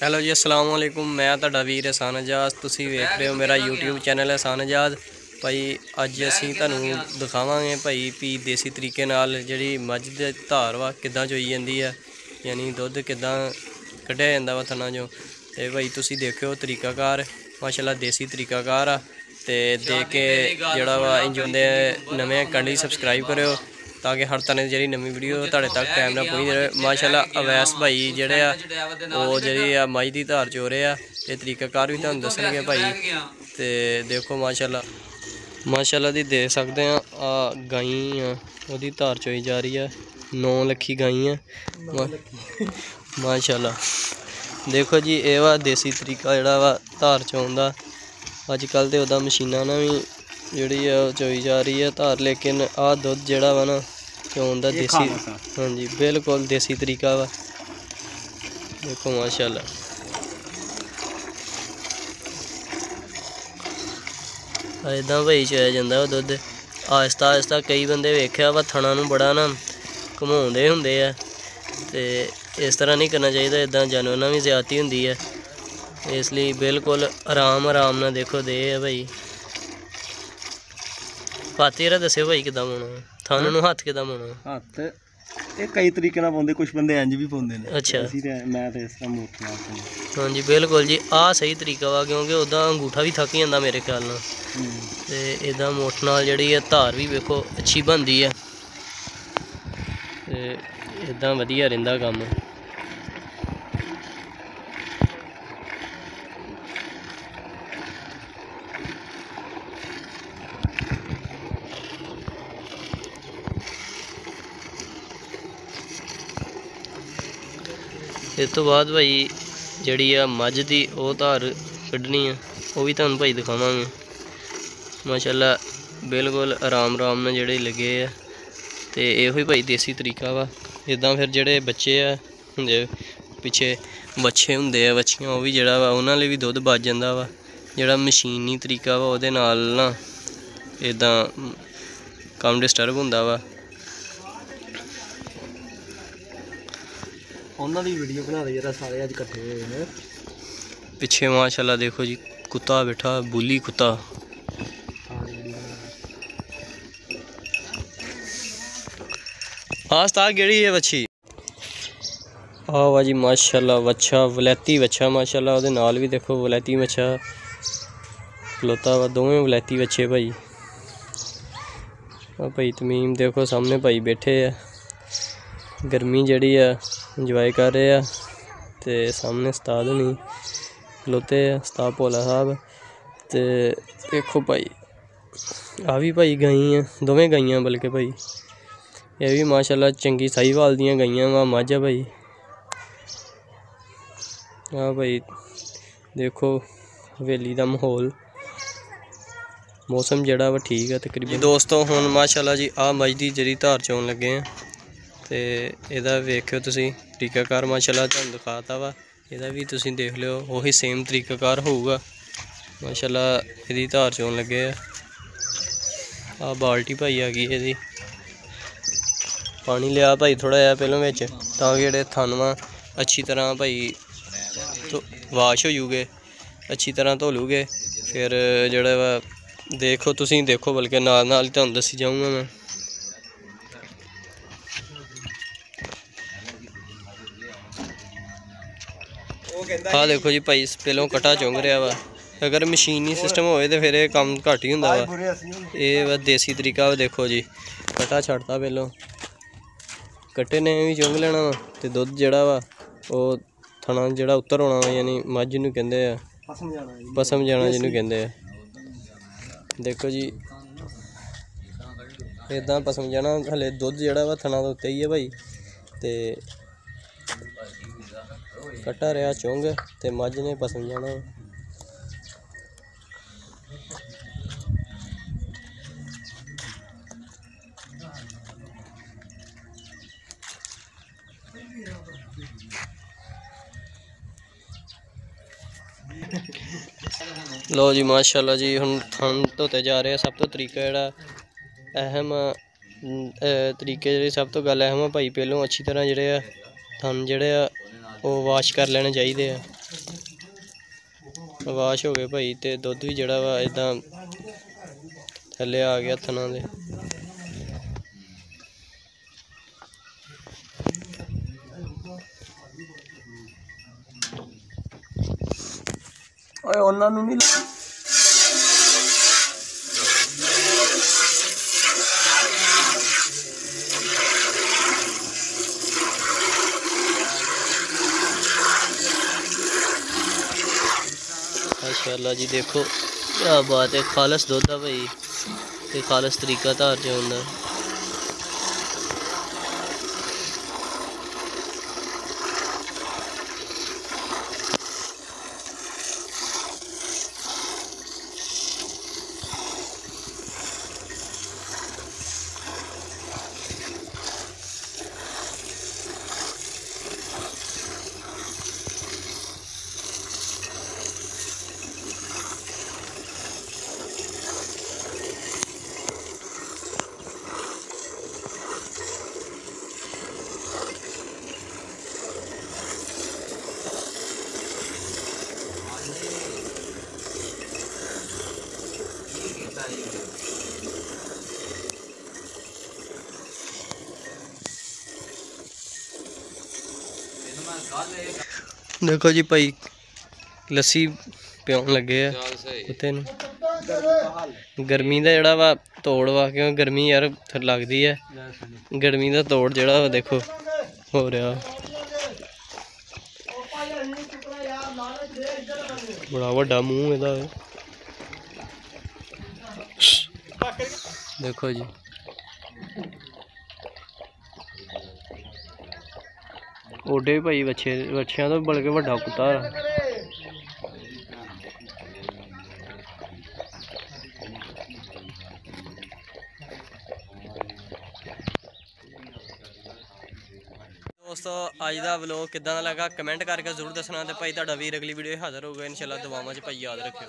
Hello ਜੀ, अस्सलाम वालेकुम। मैं ਤੁਹਾਡਾ ਵੀਰ ਅਹਿਸਾਨ ਅਜਾਜ਼। ਤੁਸੀਂ ਵੇਖ ਰਹੇ ਹੋ ਮੇਰਾ YouTube ਚੈਨਲ ਅਹਿਸਾਨ ਅਜਾਜ਼। ਭਾਈ ਅੱਜ ਅਸੀਂ ਤੁਹਾਨੂੰ ਦਿਖਾਵਾਂਗੇ ਭਾਈ ਵੀ ਦੇਸੀ ਤਰੀਕੇ ਨਾਲ ਜਿਹੜੀ ਮੱਝ ਦੇ ਧਾਰ ਵਾ ਕਿੱਦਾਂ ਚੋਈ ਜਾਂਦੀ ਆ, ਯਾਨੀ ਦੁੱਧ ਕਿੱਦਾਂ ਕੱਢਿਆ ਜਾਂਦਾ ਵਾ ਥਣਾ ਚੋਂ। ਤੇ ਭਾਈ ਤੁਸੀਂ ਦੇਖਿਓ ਤਰੀਕਾਕਾਰ, ਮਾਸ਼ਾਅੱਲਾ ਦੇਸੀ ਤਰੀਕਾਕਾਰ ਆ। ਤੇ ਦੇਖ ਕੇ ਜਿਹੜਾ ਵਾ ਇੰਜ ਹੁੰਦੇ ਨਵੇਂ ਕੰਡੀ ਸਬਸਕ੍ਰਾइब करो ताकि हर तरह की जी नवी वीडियो तुहाडे तक टाइम नाल पहुँच रहे। माशाअल्लाह अवैस भाई जिहड़े आ वो जी मझ की धार चो रहे आ, ये तरीकाकार भी तुहानूं दस्सणगे भाई। तो देखो माशाअल्लाह दी देख सकते हैं आ गाई आ ओहदी धार चोई जा रही है। 9 लखी गाई है माशाअल्लाह। देखो जी ये वा देसी तरीका जिहड़ा वा धार चोन दा। अजकल तो उदा मशीनां ना भी जी चोई जा रही है धार, लेकिन आ दुध जड़ा वा ना चोन दा देसी, हाँ जी बिल्कुल देसी तरीका वा। देखो माशाअल्लाह इदा भाई चोया जाता वा दुध आहिस्ता आहिस्ता। कई बंदे वेख्या वा थणा नूं बड़ा ना घुमाउंदे हुंदे आ, ते इस तरह नहीं करना चाहिए। इदा जानवरां भी ज्यादती हुंदी है, इसलिए बिल्कुल आराम आराम नाल देखो दे है भाई। हत्थ जरा दस्यो भाई किदा पाउणा, थन नूं हत्थ किदा पाउणा। हत्थ ये कई तरीके नाल पाउंदे, कुछ बंदे इंज भी पाउंदे ने। अच्छा मैं तो इस तरह मुठ नाल पाउंदा। हाँ जी बिल्कुल जी, आ सही तरीका वा, क्योंकि उदा अंगूठा भी थक जांदा मेरे ख्याल नाल। ते इदा मुठ नाल जिहड़ी है धार भी वेखो अच्छी बनदी है, ते इदा वधिया रहिंदा कम्म। इस तो बाद भाई जी मझ की वो धार कड्ढनी है, वो भी तुहानूं भाई दिखावांगे। माशाअल्लाह बिल्कुल आराम आराम नाल जेहड़े लगे है। तो यो भाई देसी तरीका वा। इदा फिर जेहड़े बच्चे आ हुंदे पिछे बच्छे हुंदे आ, बच्छियां वो भी जेहड़ा वा उन्हां लई भी दुध बच जांदा वा। जेहड़ा मशीनी तरीका वा उहदे नाल ना इदा कम डिस्टर्ब हुंदा वा। उन्हां दी वीडियो बना दे जरा, सारे अज इकट्ठे होए हैं पिछे माशाअल्लाह। देखो जी कुत्ता बैठा, बुली कुत्ता। आस्ता केड़ी है बच्छी आ वा जी माशाअल्लाह बच्छा, वलैती बच्छा माशाअल्लाह। उहदे नाल भी देखो वलैती बच्छा खलोता वा, दोवें वलैती बच्छे भाई। भाई तमीम देखो सामने भाई बैठे है, गर्मी जड़ी है इंजॉय कर रहे हैं। तो सामने उस्ताद नहीं खलोते है, उस्ताद भोला साहब। तो देखो भाई आ भी भाई गाई है, दोवें गाइयां बल्कि भाई ये भी माशाअल्लाह चंगी साहीवाल दियां गाइयां वा मझ है भाई। हाँ भाई देखो हवेली का माहौल, मौसम जड़ा वा ठीक है तकरीबन। दोस्तों हुण माशाअल्लाह जी आ मझ की जी धार चोन लगे हैं। तो यदा वेख्यो तुसी तरीकाकार माशाअल्लाह तुहानूं दिखाता वा, यदा भी तुसी देख लियो वही सेम तरीकाकार होऊगा। माशाअल्लाह इहदी धार चोन लगे आ बाल्टी भाई आ गई इहदी। पानी लिया भाई थोड़ा जिहा पहलों बिच, तां कि जेहड़े थन वा अच्छी तरह भाई तो वाश हो जूगे, अच्छी तरह धो लूगे। फिर जेहड़ा वा देखो तुसी देखो, बल्कि नाल नाल ही तुहानूं दस्सी जाऊँगा मैं। हाँ देखो जी भाई पहलों कट्टा चुंग रहा वा। अगर मशीनी सिस्टम होए तो फिर कम घट ही हुंदा वा। ये वा देसी तरीका वा। देखो जी कट्टा छड्डता पहलों, कट्टे ने भी चुंग लेना वा, तो दुध जड़ा वा वो थना जड़ा उतर होना वा, यानी मझ नूं कहंदे आ पसम जाना जिन्हों कहंदे आ। देखो जी इदां पसम जाना, हले दुध जड़ा वा थना तो उत्ते ही है भाई। तो कट्टा रहा चुंग ते मझ ने पसम जाना। लो जी माशाअल्लाह जी हुण थन धोते जा रहे हैं। सब तो तरीका जेहड़ा अहम तरीके जी सब तो गल अहम भाई, पहलों अच्छी तरह जेहड़े थन जेहड़े वो वाश कर लेने चाहिए। ਵਾਸ਼ ਹੋ ਗਏ ਭਾਈ, ਤੇ ਦੁੱਧ ਵੀ ਜਿਹੜਾ ਵਾ ਇਦਾਂ ਥੱਲੇ ਆ ਗਿਆ ਥਣਾ ਦੇ। ਓਏ ਉਹਨਾਂ ਨੂੰ ਨਹੀਂ माशाअल्लाह जी। देखो क्या बात है, खालस दुध है भाई, ते खालस तरीका धार च होंदा। देखो जी भाई लस्सी पियान लगे है कुत्ते नूं। गर्मी का जड़ा वा तोड़ वा, क्यों गर्मी यार लगती है, गर्मी का तोड़ जड़ा वा देखो हो रहा। बड़ा वड्डा मूँह इहदा देखो जी। ओडे भी भाई बच्छियां तो बल्कि वड्डा कुत्ता। दोस्तों अज का व्लॉग किदां दा लगा कमेंट करके जरूर दसना। तो भाई तुहाडा वीर अगली वीडियो हाज़र होगा इंशाल्लाह। दुआवां च भाई याद रखियो।